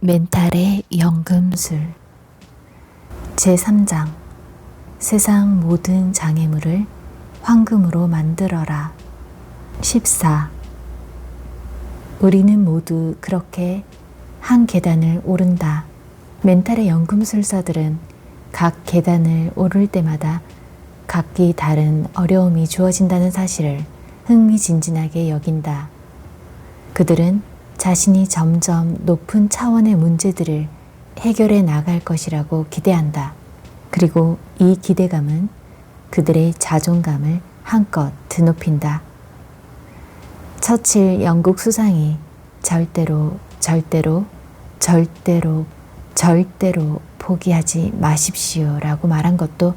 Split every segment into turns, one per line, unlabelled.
멘탈의 연금술 제3장 세상 모든 장애물을 황금으로 만들어라. 14. 우리는 모두 그렇게 한 계단을 오른다. 멘탈의 연금술사들은 각 계단을 오를 때마다 각기 다른 어려움이 주어진다는 사실을 흥미진진하게 여긴다. 그들은 자신이 점점 높은 차원의 문제들을 해결해 나갈 것이라고 기대한다. 그리고 이 기대감은 그들의 자존감을 한껏 드높인다. 처칠 영국 수상이 절대로 포기하지 마십시오 라고 말한 것도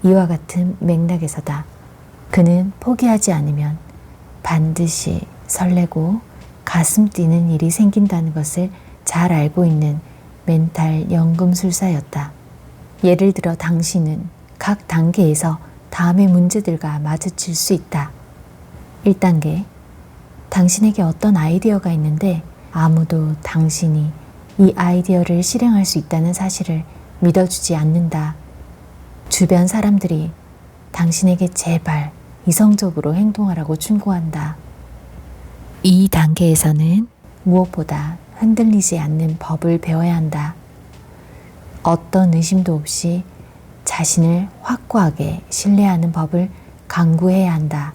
이와 같은 맥락에서다. 그는 포기하지 않으면 반드시 설레고 가슴 뛰는 일이 생긴다는 것을 잘 알고 있는 멘탈 연금술사였다. 예를 들어 당신은 각 단계에서 다음의 문제들과 마주칠 수 있다. 1단계, 당신에게 어떤 아이디어가 있는데 아무도 당신이 이 아이디어를 실행할 수 있다는 사실을 믿어주지 않는다. 주변 사람들이 당신에게 제발 이성적으로 행동하라고 충고한다. 이 단계에서는 무엇보다 흔들리지 않는 법을 배워야 한다. 어떤 의심도 없이 자신을 확고하게 신뢰하는 법을 강구해야 한다.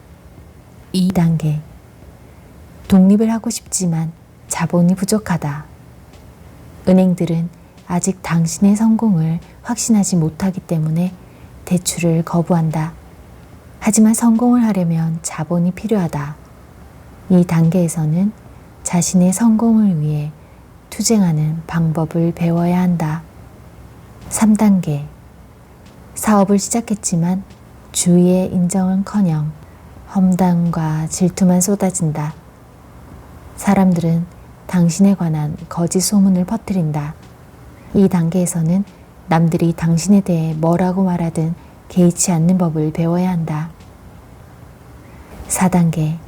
2단계, 독립을 하고 싶지만 자본이 부족하다. 은행들은 아직 당신의 성공을 확신하지 못하기 때문에 대출을 거부한다. 하지만 성공을 하려면 자본이 필요하다. 이 단계에서는 자신의 성공을 위해 투쟁하는 방법을 배워야 한다. 3단계, 사업을 시작했지만 주위의 인정은커녕 험담과 질투만 쏟아진다. 사람들은 당신에 관한 거짓 소문을 퍼뜨린다. 이 단계에서는 남들이 당신에 대해 뭐라고 말하든 개의치 않는 법을 배워야 한다. 4단계,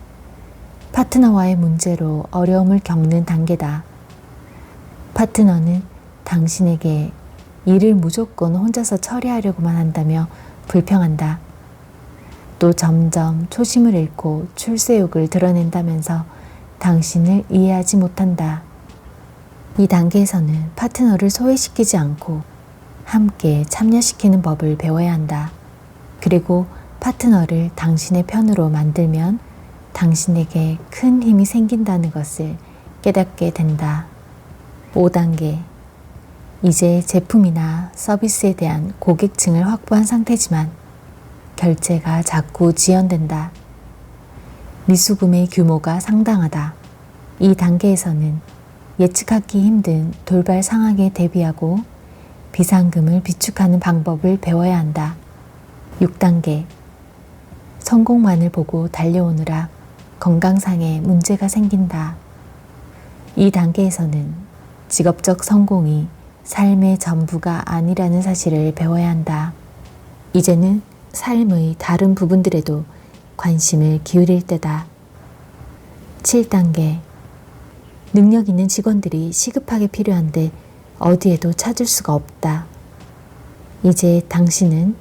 파트너와의 문제로 어려움을 겪는 단계다. 파트너는 당신에게 일을 무조건 혼자서 처리하려고만 한다며 불평한다. 또 점점 초심을 잃고 출세욕을 드러낸다면서 당신을 이해하지 못한다. 이 단계에서는 파트너를 소외시키지 않고 함께 참여시키는 법을 배워야 한다. 그리고 파트너를 당신의 편으로 만들면 당신에게 큰 힘이 생긴다는 것을 깨닫게 된다. 5단계, 이제 제품이나 서비스에 대한 고객층을 확보한 상태지만 결제가 자꾸 지연된다. 미수금의 규모가 상당하다. 이 단계에서는 예측하기 힘든 돌발 상황에 대비하고 비상금을 비축하는 방법을 배워야 한다. 6단계, 성공만을 보고 달려오느라 건강상의 문제가 생긴다. 이 단계에서는 직업적 성공이 삶의 전부가 아니라는 사실을 배워야 한다. 이제는 삶의 다른 부분들에도 관심을 기울일 때다. 7단계, 능력 있는 직원들이 시급하게 필요한데 어디에도 찾을 수가 없다. 이제 당신은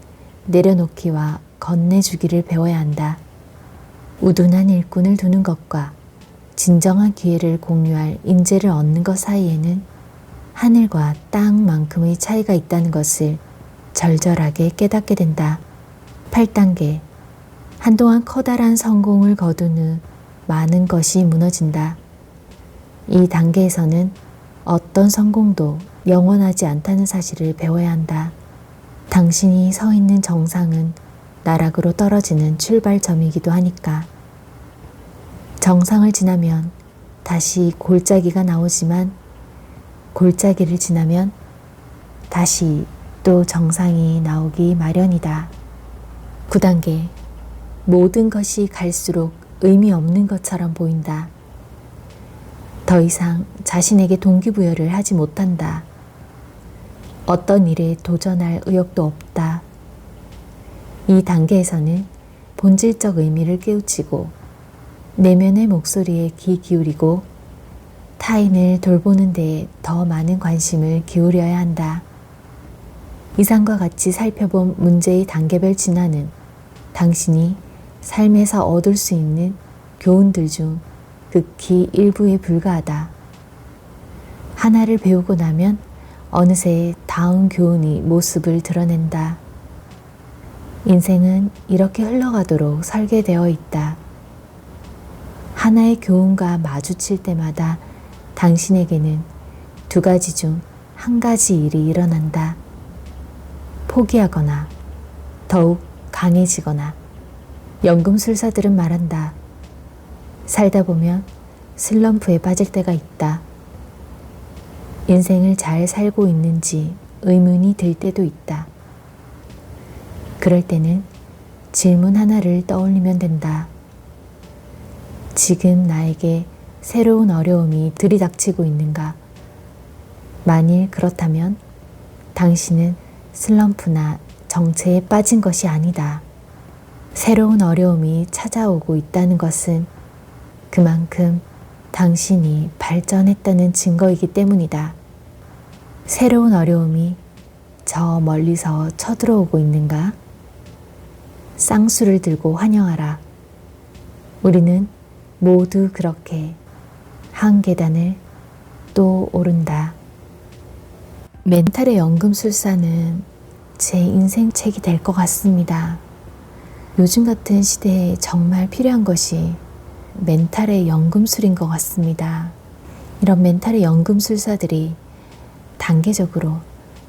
내려놓기와 건네주기를 배워야 한다. 우둔한 일꾼을 두는 것과 진정한 기회를 공유할 인재를 얻는 것 사이에는 하늘과 땅만큼의 차이가 있다는 것을 절절하게 깨닫게 된다. 8단계, 한동안 커다란 성공을 거둔 후 많은 것이 무너진다. 이 단계에서는 어떤 성공도 영원하지 않다는 사실을 배워야 한다. 당신이 서 있는 정상은 나락으로 떨어지는 출발점이기도 하니까. 정상을 지나면 다시 골짜기가 나오지만 골짜기를 지나면 다시 또 정상이 나오기 마련이다. 9단계, 모든 것이 갈수록 의미 없는 것처럼 보인다. 더 이상 자신에게 동기부여를 하지 못한다. 어떤 일에 도전할 의욕도 없다. 이 단계에서는 본질적 의미를 깨우치고 내면의 목소리에 귀 기울이고 타인을 돌보는 데 더 많은 관심을 기울여야 한다. 이상과 같이 살펴본 문제의 단계별 진화는 당신이 삶에서 얻을 수 있는 교훈들 중 극히 일부에 불과하다. 하나를 배우고 나면 어느새 다음 교훈이 모습을 드러낸다. 인생은 이렇게 흘러가도록 설계되어 있다. 하나의 교훈과 마주칠 때마다 당신에게는 두 가지 중 한 가지 일이 일어난다. 포기하거나 더욱 강해지거나. 연금술사들은 말한다. 살다 보면 슬럼프에 빠질 때가 있다. 인생을 잘 살고 있는지 의문이 들 때도 있다. 그럴 때는 질문 하나를 떠올리면 된다. 지금 나에게 새로운 어려움이 들이닥치고 있는가? 만일 그렇다면 당신은 슬럼프나 정체에 빠진 것이 아니다. 새로운 어려움이 찾아오고 있다는 것은 그만큼 당신이 발전했다는 증거이기 때문이다. 새로운 어려움이 저 멀리서 쳐들어오고 있는가? 쌍수를 들고 환영하라. 우리는 모두 그렇게 한 계단을 또 오른다. 멘탈의 연금술사는 제 인생책이 될 것 같습니다. 요즘 같은 시대에 정말 필요한 것이 멘탈의 연금술인 것 같습니다. 이런 멘탈의 연금술사들이 단계적으로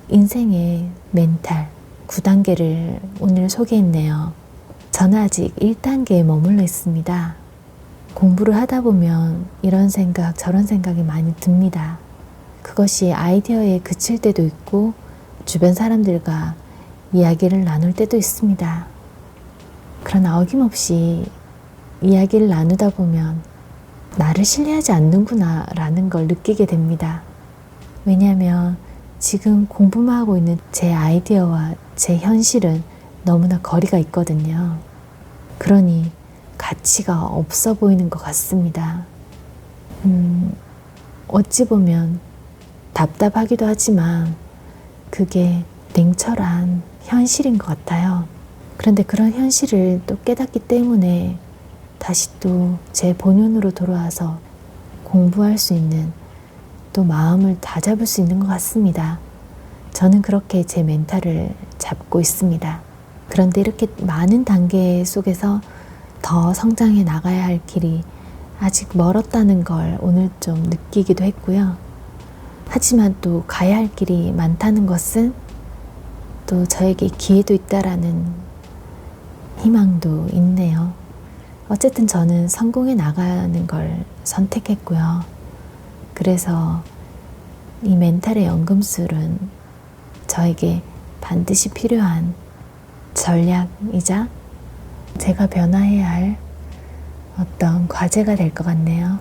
인생의 멘탈 9단계를 오늘 소개했네요. 저는 아직 1단계에 머물러 있습니다. 공부를 하다 보면 이런 생각 저런 생각이 많이 듭니다. 그것이 아이디어에 그칠 때도 있고 주변 사람들과 이야기를 나눌 때도 있습니다. 그러나 어김없이 이야기를 나누다 보면 나를 신뢰하지 않는구나 라는 걸 느끼게 됩니다. 왜냐하면 지금 공부만 하고 있는 제 아이디어와 제 현실은 너무나 거리가 있거든요. 그러니 가치가 없어 보이는 것 같습니다. 어찌 보면 답답하기도 하지만 그게 냉철한 현실인 것 같아요. 그런데 그런 현실을 또 깨닫기 때문에 다시 또 제 본연으로 돌아와서 공부할 수 있는 또 마음을 다잡을 수 있는 것 같습니다. 저는 그렇게 제 멘탈을 잡고 있습니다. 그런데 이렇게 많은 단계 속에서 더 성장해 나가야 할 길이 아직 멀었다는 걸 오늘 좀 느끼기도 했고요. 하지만 또 가야 할 길이 많다는 것은 또 저에게 기회도 있다라는 희망도 있네요. 어쨌든 저는 성공해 나가는 걸 선택했고요. 그래서 이 멘탈의 연금술은 저에게 반드시 필요한 전략이자 제가 변화해야 할 어떤 과제가 될 것 같네요.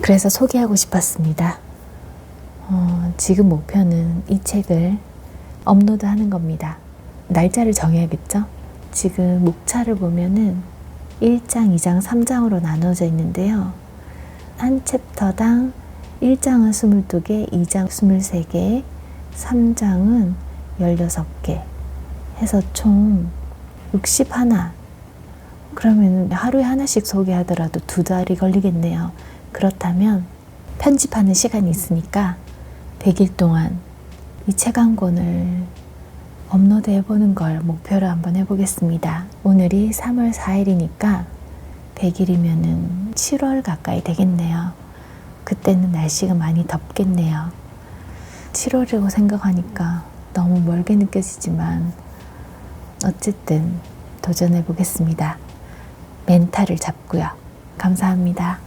그래서 소개하고 싶었습니다. 지금 목표는 이 책을 업로드하는 겁니다. 날짜를 정해야겠죠? 지금 목차를 보면은 1장, 2장, 3장으로 나눠져 있는데요. 한 챕터당 1장은 22개, 2장 23개, 3장은 16개 해서 총 61. 그러면 하루에 하나씩 소개하더라도 2달이 걸리겠네요. 그렇다면 편집하는 시간이 있으니까 100일 동안 이 책 한 권을 업로드 해보는 걸 목표로 한번 해보겠습니다. 오늘이 3월 4일이니까 100일이면은 7월 가까이 되겠네요. 그때는 날씨가 많이 덥겠네요. 7월이라고 생각하니까 너무 멀게 느껴지지만 어쨌든 도전해 보겠습니다. 멘탈을 잡고요. 감사합니다.